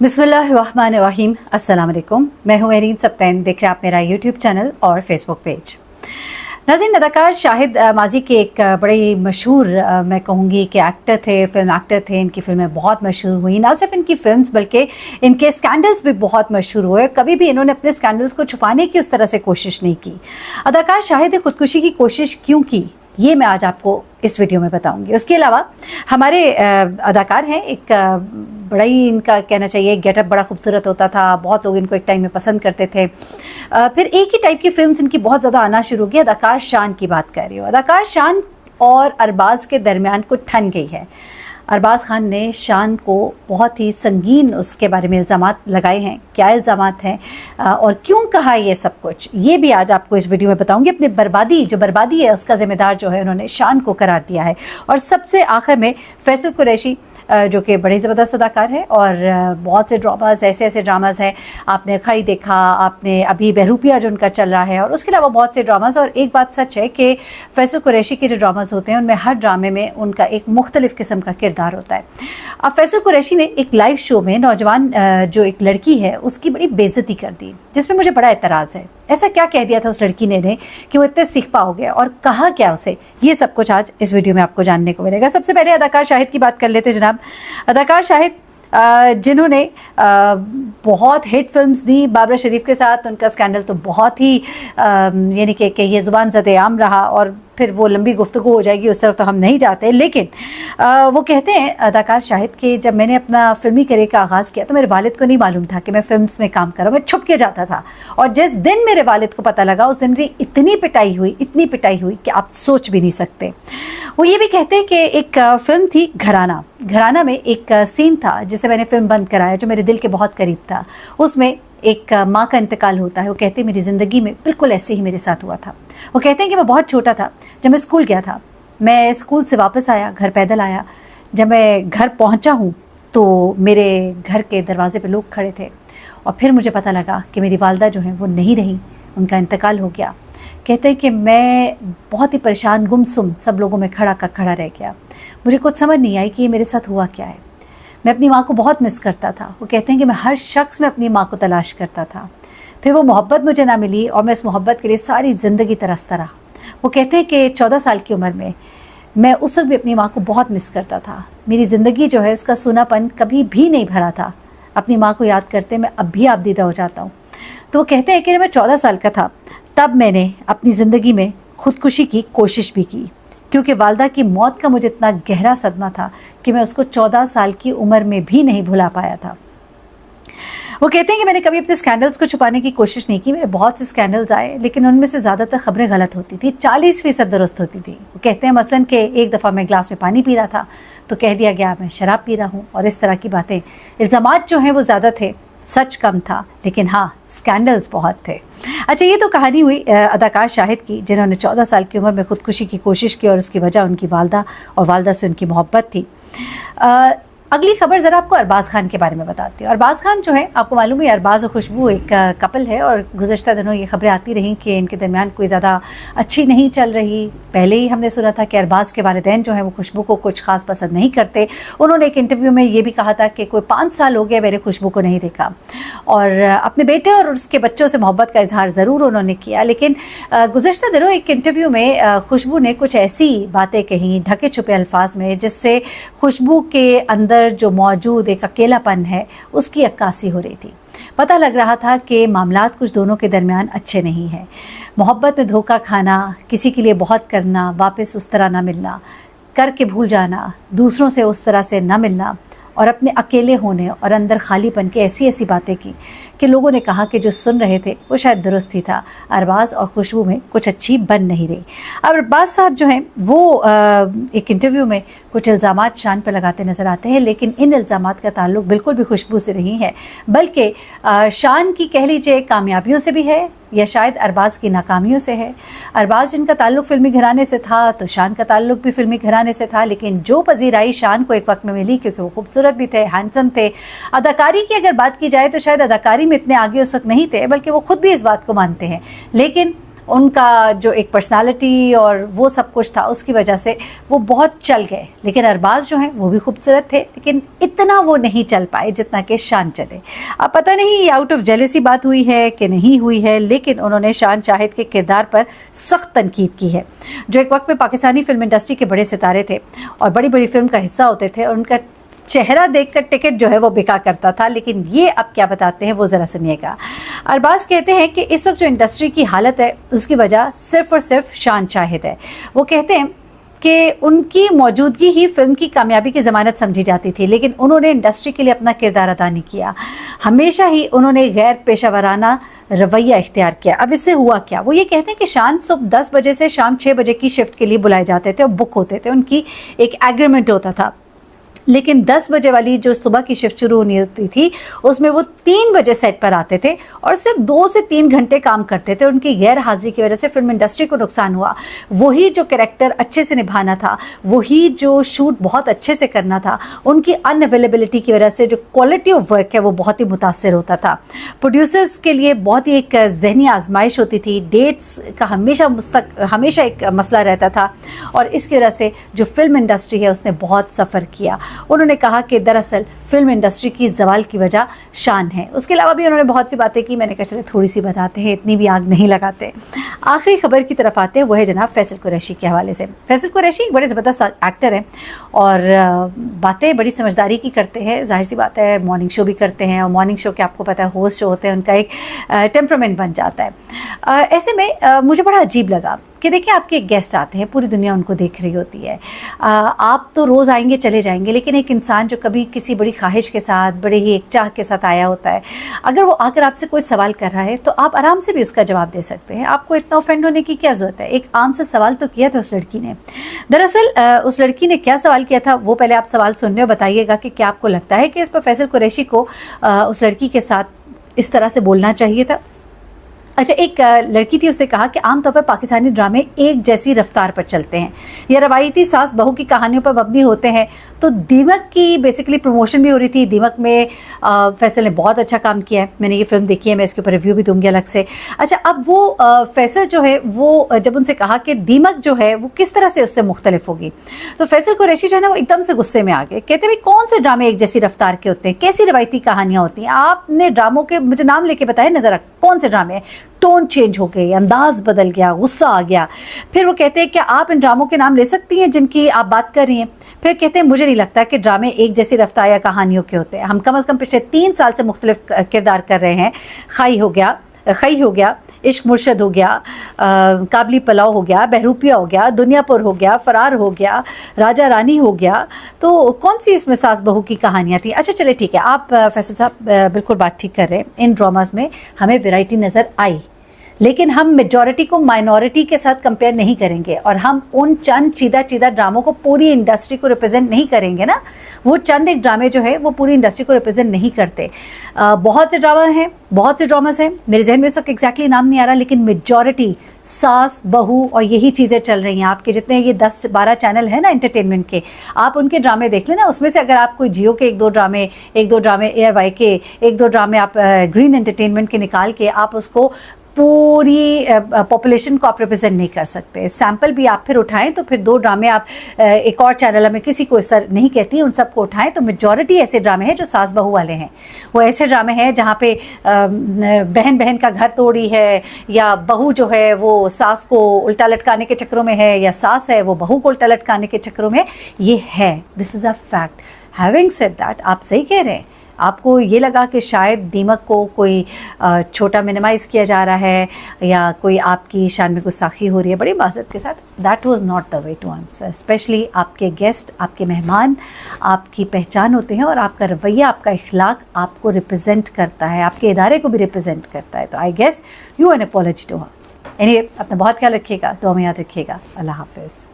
बिस्मिल्लाहिर्रहमानिर्रहीम। अस्सलाम वालेकुम। मैं हूँ मेरीन सप्तैन। देख रहे हैं आप मेरा यूट्यूब चैनल और फेसबुक पेज। नाज़रीन, अदाकार शाहिद माजी के एक बड़े मशहूर मैं कहूँगी कि एक्टर थे, फिल्म एक्टर थे। इनकी फिल्में बहुत मशहूर हुई, ना सिर्फ इनकी फिल्म्स बल्कि इनके स्कैंडल्स भी बहुत मशहूर हुए। कभी भी इन्होंने अपने स्कैंडल्स को छुपाने की उस तरह से कोशिश नहीं की। अदाकार शाहिद ने खुदकुशी की कोशिश क्यों की, ये मैं आज आपको इस वीडियो में बताऊंगी। उसके अलावा हमारे अदाकार हैं, एक बड़ा ही इनका कहना चाहिए गेटअप बड़ा खूबसूरत होता था। बहुत लोग इनको एक टाइम में पसंद करते थे। फिर एक ही टाइप की फिल्म्स इनकी बहुत ज़्यादा आना शुरू की। अदाकार शान की बात कर रही हूँ। अदाकार शान और अरबाज के दरमियान कुछ ठन गई है। अरबाज खान ने शान को बहुत ही संगीन उसके बारे में इल्ज़ामात लगाए हैं। क्या इल्ज़ामात हैं और क्यों कहा ये सब कुछ, ये भी आज आपको इस वीडियो में बताऊंगी। अपनी बर्बादी है उसका ज़िम्मेदार जो है उन्होंने शान को करार दिया है। और सबसे आखिर में फैसल कुरैशी जो कि बड़े ज़बरदस्त अदाकार है और बहुत से ड्रामाज़ ऐसे ड्रामाज़ हैं। आपने खाई देखा, आपने अभी बहरूपिया जो उनका चल रहा है, और उसके अलावा बहुत से ड्रामाज़। और एक बात सच है कि फैसल कुरैशी के जो ड्रामाज़ होते हैं उनमें हर ड्रामे में उनका एक मुख्तलिफ़ किस्म का किरदार होता है। अब फैसल कुरैशी ने एक लाइव शो में नौजवान जो एक लड़की है उसकी बड़ी बेइज्जती कर दी, जिसमें मुझे बड़ा एतराज़ है। ऐसा क्या कह दिया था उस लड़की ने कि वो इतने सीख हो गया, और कहा क्या उसे, ये सब कुछ आज इस वीडियो में आपको जानने को मिलेगा। सबसे पहले अदाकार शाहिद की बात कर लेते जनाब। अदाकार शाहिद जिन्होंने बहुत हिट फिल्म्स दी बाबरा शरीफ के साथ, उनका स्कैंडल तो बहुत ही यानी कि ये ज़ुबान ज़द आम रहा, और फिर वो लंबी गुफ्तगू हो जाएगी, उस तरफ तो हम नहीं जाते। लेकिन वो कहते हैं अदाकार शाहिद कि जब मैंने अपना फिल्मी करियर का आगाज़ किया तो मेरे वालिद को नहीं मालूम था कि मैं फिल्म्स में काम कर रहा हूँ। मैं छुप के जाता था, और जिस दिन मेरे वालिद को पता लगा उस दिन मेरी इतनी पिटाई हुई कि आप सोच भी नहीं सकते। वो ये भी कहते हैं कि एक फ़िल्म थी घराना में एक सीन था जिसे मैंने फ़िल्म बंद कराया, जो मेरे दिल के बहुत करीब था। उसमें एक माँ का इंतकाल होता है। वो कहते हैं मेरी ज़िंदगी में बिल्कुल ऐसे ही मेरे साथ हुआ था। वो कहते हैं कि मैं बहुत छोटा था जब मैं स्कूल गया था। मैं स्कूल से वापस आया, घर पैदल आया। जब मैं घर पहुंचा हूं तो मेरे घर के दरवाजे पे लोग खड़े थे, और फिर मुझे पता लगा कि मेरी वालदा जो हैं वो नहीं रही, उनका इंतकाल हो गया। कहते हैं कि मैं बहुत ही परेशान, गुमसुम सब लोगों में खड़ा रह गया। मुझे कुछ समझ नहीं आई कि ये मेरे साथ हुआ क्या है। मैं अपनी माँ को बहुत मिस करता था। वो कहते हैं कि मैं हर शख्स में अपनी माँ को तलाश करता था। फिर वो मोहब्बत मुझे ना मिली और मैं इस मोहब्बत के लिए सारी ज़िंदगी तरसता रहा। वो कहते हैं कि 14 साल की उम्र में मैं उस वक्त भी अपनी माँ को बहुत मिस करता था। मेरी ज़िंदगी जो है उसका सूनापन कभी भी नहीं भरा था। अपनी माँ को याद करते मैं अब भी आबदीदा हो जाता हूँ। तो वो कहते हैं कि जब मैं 14 साल का था तब मैंने अपनी ज़िंदगी में खुदकुशी की कोशिश भी की, क्योंकि वालदा की मौत का मुझे इतना गहरा सदमा था कि मैं उसको 14 साल की उम्र में भी नहीं भुला पाया था। वो कहते हैं कि मैंने कभी अपने स्कैंडल्स को छुपाने की कोशिश नहीं की। मेरे बहुत से स्कैंडल्स आए, लेकिन उनमें से ज़्यादातर खबरें गलत होती थी, 40% दुरुस्त होती थी। वो कहते हैं मसलन कि एक दफ़ा मैं ग्लास में पानी पी रहा था तो कह दिया गया मैं शराब पी रहा हूँ, और इस तरह की बातें। इल्ज़ामात जो हैं वो ज़्यादा थे, सच कम था, लेकिन हाँ स्कैंडल्स बहुत थे। अच्छा, ये तो कहानी हुई अदाकार शाहिद की, जिन्होंने 14 साल की उम्र में खुदकुशी की कोशिश की, और उसकी वजह उनकी वालदा और वालदा से उनकी मोहब्बत थी। अगली खबर ज़रा आपको अरबाज़ खान के बारे में बताती हूँ। अरबाज़ खान जो है, आपको मालूम है अरबाज़ और खुशबू एक कपल है, और गुज़श्ता दिनों ये खबरें आती रहीं कि इनके दरमियान कोई ज़्यादा अच्छी नहीं चल रही। पहले ही हमने सुना था कि अरबाज़ के वालिदैन जो हैं वो खुशबू को कुछ ख़ास पसंद नहीं करते। उन्होंने एक इंटरव्यू में ये भी कहा था कि कोई 5 साल हो गए मैंने खुशबू को नहीं देखा, और अपने बेटे और उसके बच्चों से मोहब्बत का इजहार ज़रूर उन्होंने किया। लेकिन गुज़श्ता दिनों एक इंटरव्यू में खुशबू ने कुछ ऐसी बातें कहीं ढके छुपे अल्फाज में, जिससे खुशबू के अंदर जो मौजूद एक अकेलापन है उसकी अक्कासी हो रही थी। पता लग रहा था कि मामलात कुछ दोनों के दरमियान अच्छे नहीं हैं। मोहब्बत में धोखा खाना, किसी के लिए बहुत करना, वापस उस तरह ना मिलना, करके भूल जाना, दूसरों से उस तरह से ना मिलना, और अपने अकेले होने और अंदर खालीपन की ऐसी बातें की कि लोगों ने कहा कि जो सुन रहे थे वो शायद दुरुस्त ही था। अरबाज़ और खुशबू में कुछ अच्छी बन नहीं रही। अब अरबाज़ साहब जो हैं वो एक इंटरव्यू में कुछ इल्ज़ामात शान पर लगाते नज़र आते हैं, लेकिन इन इल्ज़ामात का ताल्लुक बिल्कुल भी खुशबू से नहीं है, बल्कि शान की कह लीजिए कामयाबियों से भी है, या शायद अरबाज़ की नाकामियों से है। अरबाज़ जिनका ताल्लुक़ फ़िल्मी घराने से था, तो शान का ताल्लुक़ भी फ़िल्मी घराने से था, लेकिन जो पजीराई शान को एक वक्त में मिली क्योंकि वो खूबसूरत भी थे, हैंडसम थे। अदाकारी की अगर बात की जाए तो शायद अदाकारी में इतने आगे उस वक्त नहीं थे, बल्कि वो खुद भी इस बात को मानते हैं। लेकिन उनका जो एक पर्सनालिटी और वो सब कुछ था उसकी वजह से वो बहुत चल गए। लेकिन अरबाज जो हैं वो भी खूबसूरत थे, लेकिन इतना वो नहीं चल पाए जितना कि शान चले। अब पता नहीं ये आउट ऑफ जेलेसी बात हुई है कि नहीं हुई है, लेकिन उन्होंने शान शाहिद के किरदार पर सख्त तनकीद की है, जो एक वक्त में पाकिस्तानी फिल्म इंडस्ट्री के बड़े सितारे थे और बड़ी बड़ी फिल्म का हिस्सा होते थे और उनका चेहरा देखकर टिकट जो है वो बिका करता था। लेकिन ये अब क्या बताते हैं वो ज़रा सुनिएगा। अरबाज कहते हैं कि इस वक्त जो इंडस्ट्री की हालत है उसकी वजह सिर्फ़ और सिर्फ शान शाहिद है। वो कहते हैं कि उनकी मौजूदगी ही फिल्म की कामयाबी की ज़मानत समझी जाती थी, लेकिन उन्होंने इंडस्ट्री के लिए अपना किरदार अदा नहीं किया। हमेशा ही उन्होंने गैर पेशा वराना रवैया इख्तियार किया। अब इससे हुआ क्या? वो ये कहते हैं कि शान सुबह 10 बजे से शाम 6 बजे की शिफ्ट के लिए बुलाए जाते थे और बुक होते थे, उनकी एक एग्रीमेंट होता था। लेकिन 10 बजे वाली जो सुबह की शिफ्ट शुरू होनी होती थी उसमें वो 3 बजे सेट पर आते थे और सिर्फ 2 से 3 घंटे काम करते थे। उनकी गैर हाजिरी की वजह से फिल्म इंडस्ट्री को नुकसान हुआ। वही जो कैरेक्टर अच्छे से निभाना था, वही जो शूट बहुत अच्छे से करना था, उनकी अनअवेलेबिलिटी की वजह से जो क्वालिटी ऑफ वर्क है वो बहुत ही मुतासर होता था। प्रोड्यूसर्स के लिए बहुत ही एक जहनी आजमाइश होती थी, डेट्स का हमेशा एक मसला रहता था और इसकी वजह से जो फिल्म इंडस्ट्री है उसने बहुत सफ़र किया। उन्होंने कहा कि दरअसल फिल्म इंडस्ट्री की ज़वाल की वजह शान है। उसके अलावा भी उन्होंने बहुत सी बातें की, मैंने कहा चले थोड़ी सी बताते हैं, इतनी भी आग नहीं लगाते। आखिरी खबर की तरफ आते हैं, वो है जनाब फैसल कुरैशी के हवाले से। फैसल कुरैशी एक बड़े ज़बरदस्त एक्टर हैं और बातें बड़ी समझदारी की करते हैं। जाहिर सी बात है मॉर्निंग शो भी करते हैं और मॉर्निंग शो के आपको पता है होस्ट जो होते हैं उनका एक टेम्परामेंट बन जाता है। ऐसे में मुझे बड़ा अजीब लगा कि देखिए आपके एक गेस्ट आते हैं, पूरी दुनिया उनको देख रही होती है। आप तो रोज़ आएंगे चले जाएंगे, लेकिन एक इंसान जो कभी किसी बड़ी ख्वाहिश के साथ, बड़े ही एक चाह के साथ आया होता है, अगर वो आकर आपसे कोई सवाल कर रहा है तो आप आराम से भी उसका जवाब दे सकते हैं। आपको इतना ऑफेंड होने की क्या ज़रूरत है? एक आम से सवाल तो किया था उस लड़की ने। दरअसल उस लड़की ने क्या सवाल किया था वो पहले आप सवाल सुन रहे हो, बताइएगा कि क्या आपको लगता है कि इस पर फैसल कुरैशी को उस लड़की के साथ इस तरह से बोलना चाहिए था। अच्छा, एक लड़की थी, उसने कहा कि आमतौर पर पाकिस्तानी ड्रामे एक जैसी रफ्तार पर चलते हैं, यह रवायती सास बहू की कहानियों पर मबनी होते हैं। तो दीमक की बेसिकली प्रमोशन भी हो रही थी। दीमक में फैसल ने बहुत अच्छा काम किया है, मैंने ये फिल्म देखी है, मैं इसके ऊपर रिव्यू भी दूंगी अलग से। अच्छा, अब वो फैसल जो है वो जब उनसे कहा कि दीमक जो है वो किस तरह से उससे मुख्तलिफ होगी, तो फैसल कुरैशी जो है ना वो एकदम से गुस्से में आ गए। कहते भाई कौन से ड्रामे एक जैसी रफ्तार के होते हैं, कैसी रवायती कहानियाँ होती हैं? आपने ड्रामों के मुझे नाम लेके बताए ना ज़रा, कौन से ड्रामे हैं? टोन चेंज हो गई, अंदाज बदल गया, गुस्सा आ गया। फिर वो कहते हैं कि आप इन ड्रामों के नाम ले सकती हैं जिनकी आप बात कर रही हैं? फिर कहते हैं मुझे नहीं लगता कि ड्रामे एक जैसी रफ्तार या कहानियों के होते हैं। हम कम से कम पिछले 3 साल से मुख्तलिफ किरदार कर रहे हैं। खई हो गया, इश्क मुर्शद हो गया, काबली पलाव हो गया, बहरूपिया हो गया, दुनियापुर हो गया, फरार हो गया, राजा रानी हो गया। तो कौन सी इसमें सास बहू की कहानियाँ थी? अच्छा चले ठीक है, आप फैसल साहब बिल्कुल बात ठीक कर रहे हैं। इन ड्रामाज में हमें वैरायटी नज़र आई, लेकिन हम मेजॉरिटी को माइनॉरिटी के साथ कंपेयर नहीं करेंगे और हम उन चंद चीदा ड्रामों को पूरी इंडस्ट्री को रिप्रेजेंट नहीं करेंगे ना। वो चंद एक ड्रामे जो है वो पूरी इंडस्ट्री को रिप्रेजेंट नहीं करते। बहुत से ड्रामास हैं, मेरे जहन में इस वक्त एग्जैक्टली नाम नहीं आ रहा, लेकिन मेजॉरिटी सास बहू और यही चीज़ें चल रही हैं। आपके जितने ये 10-12 चैनल हैं ना एंटरटेनमेंट के, आप उनके ड्रामे देख लेना। उसमें से अगर आप कोई जियो के एक दो ड्रामे एयरवाई के एक दो ड्रामे आप ग्रीन एंटरटेनमेंट के निकाल के आप उसको पूरी पॉपुलेशन को आप रिप्रेजेंट नहीं कर सकते। सैंपल भी आप फिर उठाएं तो फिर 2 ड्रामे आप एक और चैनल में किसी को इस तरह नहीं कहती, उन सबको उठाएं तो मेजॉरिटी ऐसे ड्रामे हैं जो सास बहू वाले हैं। वो ऐसे ड्रामे हैं जहाँ पे बहन का घर तोड़ी है, या बहू जो है वो सास को उल्टा लटकाने के चक्करों में है, या सास है वो बहू को उल्टा लटकाने के चक्करों में। ये है, this is a fact. Having said that, आप सही कह रहे हैं। आपको ये लगा कि शायद दीमक को कोई छोटा मिनिमाइज़ किया जा रहा है या कोई आपकी शान में गुस्ताखी हो रही है, बड़ी माज़रत के साथ। That was not the way to answer. Specially आपके गेस्ट, आपके मेहमान आपकी पहचान होते हैं और आपका रवैया, आपका इखलाक आपको रिप्रेजेंट करता है, आपके इदारे को भी रिप्रेजेंट करता है। तो I guess you an apology to her. Anyway, अपना बहुत ख्याल रखिएगा, दुआ में याद रखिएगा। अल्लाह हाफिज़।